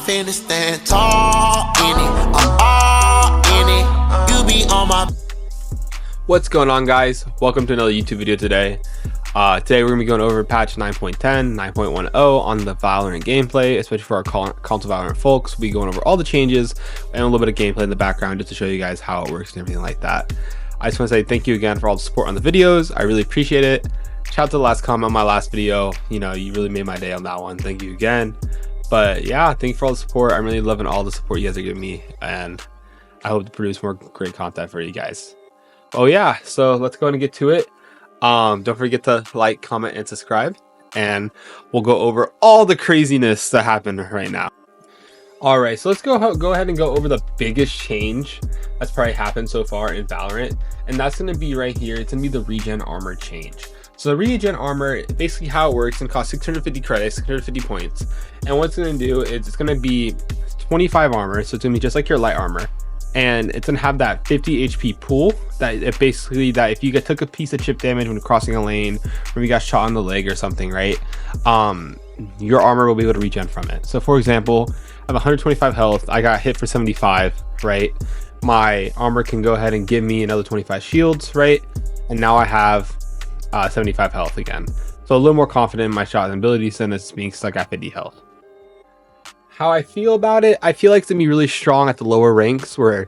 finna stand tall in it. I'm all in it. You be on my. What's going on, guys? Welcome to another YouTube video today. Today we're gonna be going over patch 9.10, 9.10 on the Valorant gameplay, especially for our console Valorant folks. We'll be going over all the changes and a little bit of gameplay in the background just to show you guys how it works and everything like that. I just want to say thank you again for all the support on the videos. I really appreciate it. Shout out to the last comment on my last video. You know, you really made my day on that one. Thank you again. But yeah, thank you for all the support. I'm really loving all the support you guys are giving me, and I hope to produce more great content for you guys. Oh yeah, so let's go ahead and get to it. Don't forget to like, comment, and subscribe, and we'll go over all the craziness that happened right now. All right, so let's go ahead and go over the biggest change that's probably happened so far in Valorant, and that's going to be right here. It's going to be the regen armor change. So the regen armor, basically how it works, and costs 650 credits, 650 points, and what it's going to do is it's going to be 25 armor, so it's going to be just like your light armor, and it's going to have that 50 HP pool that it basically, that if you took a piece of chip damage when crossing a lane, or you got shot on the leg or something, right, your armor will be able to regen from it. So for example, I have 125 health, I got hit for 75, right, my armor can go ahead and give me another 25 shields, right, and now I have 75 health again. So a little more confident in my shot and abilities than it's being stuck at 50 health. How I feel about it, I feel like it's gonna be really strong at the lower ranks where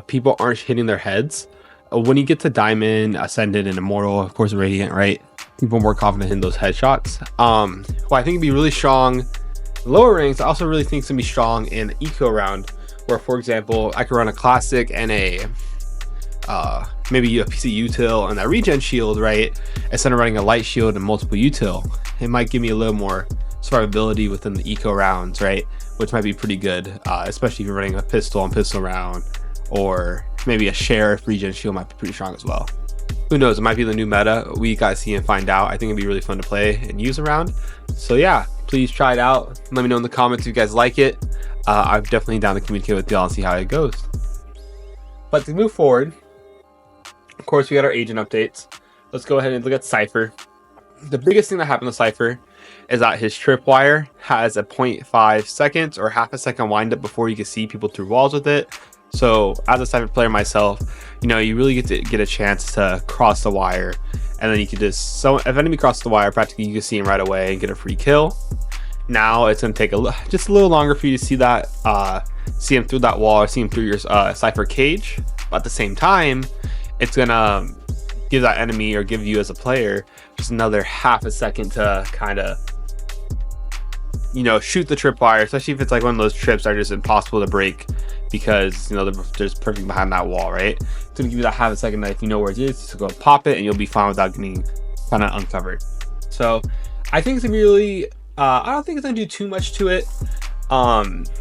people aren't hitting their heads. When you get to Diamond, Ascendant, and Immortal, of course Radiant, right, people are more confident in those headshots. Well, I think it'd be really strong in lower ranks. I also really think it's gonna be strong in eco round, where for example I could run a classic and a maybe a piece of util and that regen shield, right, instead of running a light shield and multiple util. It might give me a little more survivability within the eco rounds, right, which might be pretty good, especially if you're running a pistol on pistol round, or maybe a sheriff regen shield might be pretty strong as well. Who knows, it might be the new meta. We gotta see and find out. I think it'd be really fun to play and use around. So yeah, please try it out. Let me know in the comments if you guys like it. I'm definitely down to communicate with y'all and see how it goes. But to move forward, of course, we got our agent updates. Let's go ahead and look at Cypher. The biggest thing that happened to Cypher is that his tripwire has a 0.5 seconds or half a second wind up before you can see people through walls with it. So as a Cypher player myself, you know, you really get a chance to cross the wire, and then you can just, so if enemy crosses the wire, practically you can see him right away and get a free kill. Now it's going to take just a little longer for you to see that, see him through that wall, or see him through your Cypher cage. But at the same time, it's gonna give that enemy, or give you as a player, just another half a second to kind of, you know, shoot the tripwire, especially if it's like one of those trips that are just impossible to break because, you know, they're just perfect behind that wall, right? It's gonna give you that half a second that if you know where it is, just go pop it and you'll be fine without getting kind of uncovered. So I think it's gonna be really, I don't think it's gonna do too much to it.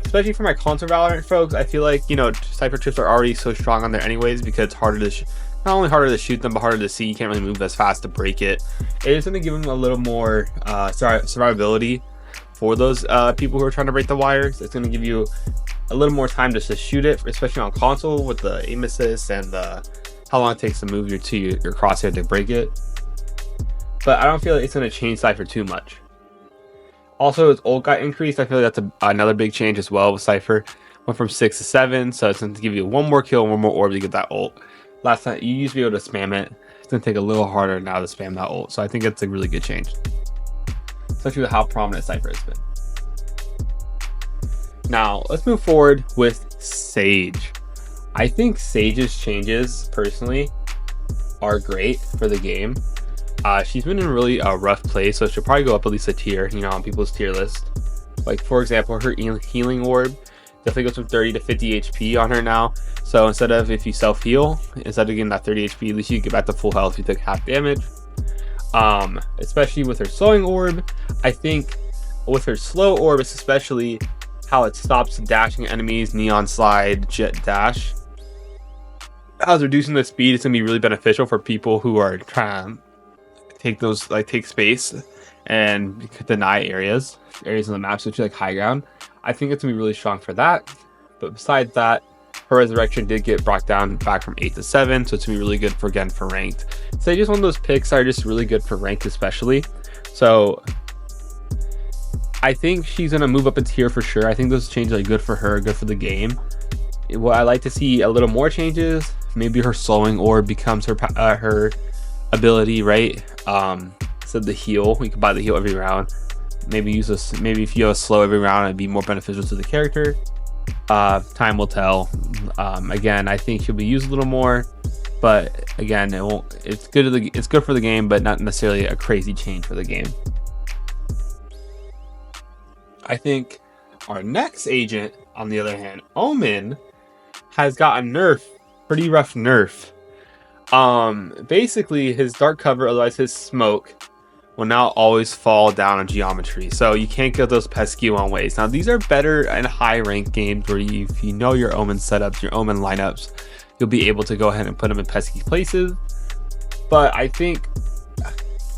Especially for my console Valorant folks, I feel like, you know, Cypher trips are already so strong on there anyways, because it's harder to not only harder to shoot them, but harder to see. You can't really move as fast to break it. It is going to give them a little more survivability for those people who are trying to break the wires. It's going to give you a little more time just to shoot it, especially on console with the aim assist and the how long it takes to move your crosshair to break it. But I don't feel like it's going to change Cypher too much. Also, his ult got increased. I feel like that's another big change as well with Cypher. Went from 6 to 7, so it's going to give you one more kill, one more orb to get that ult. Last time you used to be able to spam it. It's going to take a little harder now to spam that ult. So I think it's a really good change, especially with how prominent Cypher has been. Now let's move forward with Sage. I think Sage's changes personally are great for the game. She's been in a really rough place, so she'll probably go up at least a tier, you know, on people's tier list. Like for example, her healing orb definitely goes from 30 to 50 HP on her now. So instead of, if you self heal, instead of getting that 30 HP, at least you get back to full health if you took half damage. Especially with her slowing orb, I think with her slow orb, it's especially how it stops dashing enemies, neon slide, jet dash. As reducing the speed, it's gonna be really beneficial for people who are trying to take those, like take space and deny areas in the map, so like high ground. I think it's gonna be really strong for that. But besides that, her resurrection did get brought down back from 8 to 7, so it's gonna be really good for, again, for ranked. So just one of those picks that are just really good for ranked especially. So I think she's gonna move up a tier for sure. I think those changes are good for her, good for the game. What I like to see a little more changes. Maybe her slowing orb becomes her ability, right? So the heal, we can buy the heal every round. Maybe use this. Maybe if you have a slow every round, it'd be more beneficial to the character. Time will tell. Again, I think she'll be used a little more, but again, it won't. It's good. It's good for the game, but not necessarily a crazy change for the game. I think our next agent, on the other hand, Omen, has got a nerf, pretty rough nerf. Basically his dark cover, otherwise his smoke, will now always fall down on geometry. So you can't get those pesky one ways. Now these are better in high rank games where if you know your Omen setups, your Omen lineups, you'll be able to go ahead and put them in pesky places. But I think,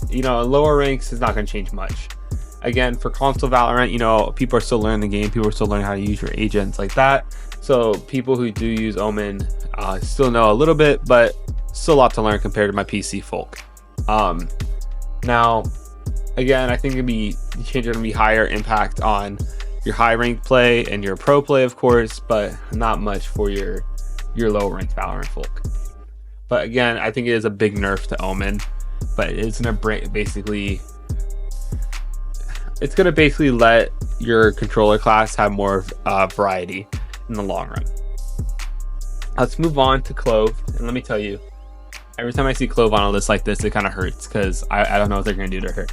you know, lower ranks is not going to change much. Again, for console Valorant, you know, people are still learning the game. People are still learning how to use your agents like that. So people who do use Omen still know a little bit, but still a lot to learn compared to my PC folk. Now, again, I think the change are going to be higher impact on your high rank play and your pro play, of course, but not much for your low rank Valorant folk. But again, I think it is a big nerf to Omen, but it's going to basically let your controller class have more variety in the long run. Let's move on to Clove, and let me tell you, every time I see Clove on a list like this, it kind of hurts because I don't know what they're going to do to her.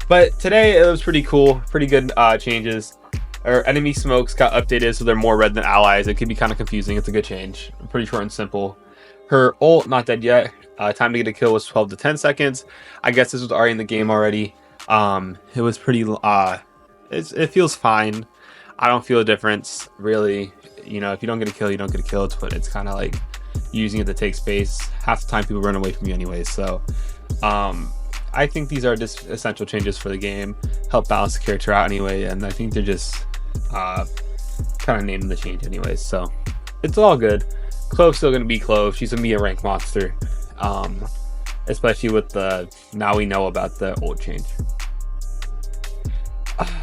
But today it was pretty cool, pretty good changes. Our enemy smokes got updated so they're more red than allies. It can be kind of confusing. It's a good change. Pretty short and simple. Her ult, not dead yet. Time to get a kill was 12 to 10 seconds. I guess this was already in the game already. It was pretty, it feels fine. I don't feel a difference, really. You know, if you don't get a kill, you don't get a kill. It's kind of like using it to take space. Half the time people run away from you anyways. So, I think these are just essential changes for the game. Help balance the character out anyway. And I think they're just, kind of naming the change anyways. So, it's all good. Clove's still going to be Clove. She's going to be a rank monster. Especially with now we know about the ult change.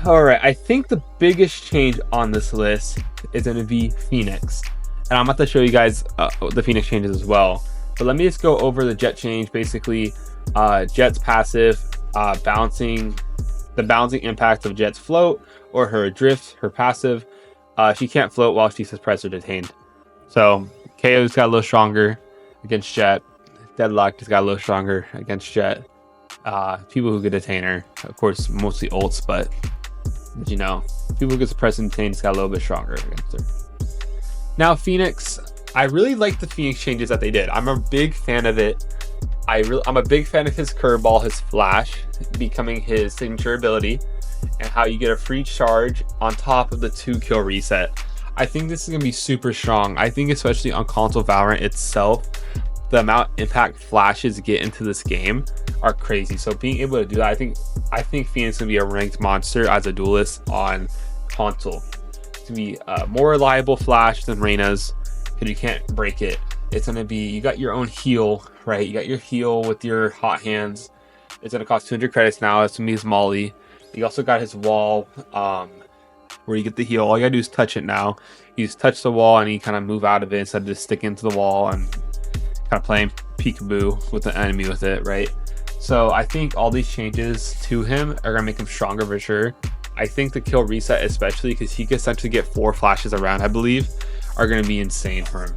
Alright, I think the biggest change on this list is going to be Phoenix. And I'm about to show you guys the Phoenix changes as well. But let me just go over the Jet change. Basically, Jet's passive, the balancing impact of Jet's float or her drift, her passive. She can't float while she's suppressed or detained. So, KO's got a little stronger against Jet. Deadlock just got a little stronger against Jet. People who could detain her, of course, mostly ults, but you know, people who could suppress and detain just got a little bit stronger against her. Now, Phoenix, I really like the Phoenix changes that they did. I'm a big fan of it. I'm a big fan of his curveball, his flash becoming his signature ability, and how you get a free charge on top of the 2-kill reset. I think this is gonna be super strong. I think especially on console Valorant itself, the amount impact flashes get into this game are crazy. So being able to do that, I think Phoenix can be a ranked monster as a duelist on console. To be a more reliable flash than Reyna's, because you can't break it. It's gonna be, you got your own heal, right? You got your heal with your hot hands. It's gonna cost 200 credits now. It's gonna be his molly. You also got his wall, where you get the heal. All you gotta do is touch it now. You just touch the wall and you kind of move out of it instead of just sticking to the wall and kind of playing peekaboo with the enemy with it, right? So I think all these changes to him are gonna make him stronger for sure. I think the kill reset, especially because he can essentially get 4 flashes around, I believe, are gonna be insane for him.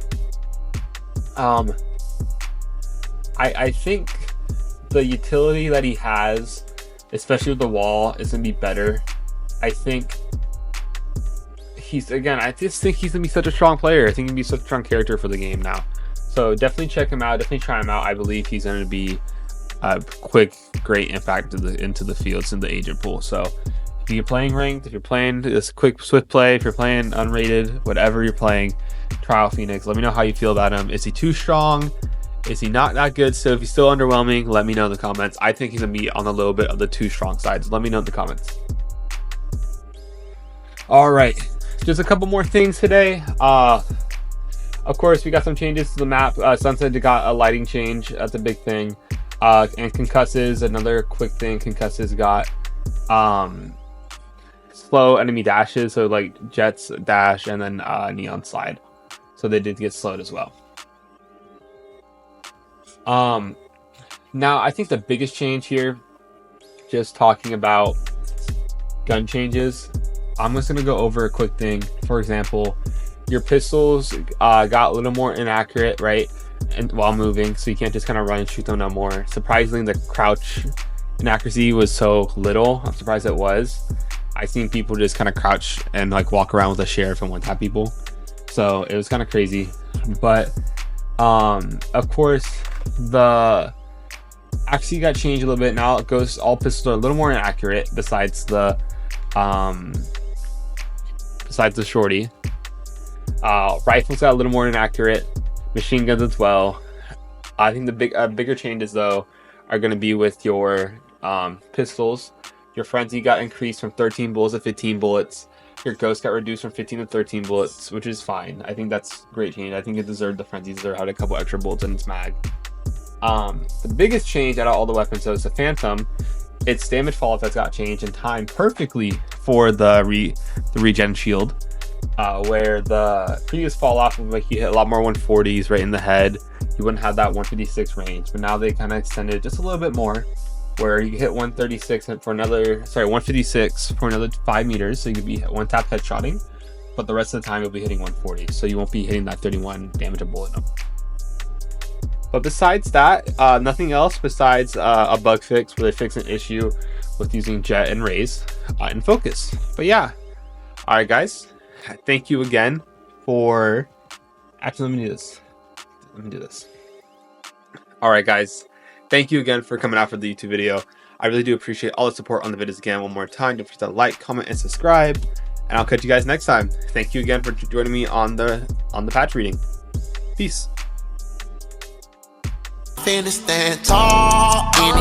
I think the utility that he has, especially with the wall, is gonna be better. I think I just think he's gonna be such a strong player. I think he's gonna be such a strong character for the game now. So definitely check him out. Definitely try him out. I believe he's going to be a quick, great impact into the fields in the agent pool. So if you're playing ranked, if you're playing this quick swift play, if you're playing unrated, whatever you're playing, try out Phoenix. Let me know how you feel about him. Is he too strong? Is he not that good? So if he's still underwhelming, let me know in the comments. I think he's going to be on a little bit of the too strong sides. Let me know in the comments. All right, just a couple more things today. Of course, we got some changes to the map. Sunset got a lighting change. That's a big thing. And Concusses, another quick thing. Concusses got slow enemy dashes, so like Jet's dash and then Neon slide. So they did get slowed as well. Now I think the biggest change here, just talking about gun changes, I'm just gonna go over a quick thing. For example, your pistols got a little more inaccurate, right? And while moving, so you can't just kind of run and shoot them no more. Surprisingly, the crouch inaccuracy was so little. I'm surprised it was. I've seen people just kind of crouch and like walk around with a sheriff and one-tap people, so it was kind of crazy. But of course, the accuracy got changed a little bit. Now it goes, all pistols are a little more inaccurate besides the shorty. Rifles got a little more inaccurate, machine guns as well. I think the bigger changes though are going to be with your pistols. Your frenzy got increased from 13 bullets to 15 bullets. Your ghost got reduced from 15 to 13 bullets, which is fine. I think that's great change. I think it deserved the frenzy. Deserved had a couple extra bullets in its mag. The biggest change out of all the weapons though is the Phantom. Its damage fall effects got changed in time perfectly for the regen shield. Where the previous fall off of like you hit a lot more 140s right in the head, you wouldn't have that 156 range, but now they kind of extended just a little bit more, where you hit 136 for another 156 for another 5 meters, so you could be one tap headshotting, but the rest of the time you'll be hitting 140, so you won't be hitting that 31 damage a bullet. But besides that, nothing else besides a bug fix where they fix an issue with using Jet and Raze in Focus. But yeah, all right guys, thank you again for, actually let me do this. All right guys, thank you again for coming out for the YouTube video. I really do appreciate all the support on the videos. Again, one more time, don't forget to like, comment, and subscribe, and I'll catch you guys next time. Thank you again for joining me on the patch reading. Peace. Finna stand tall in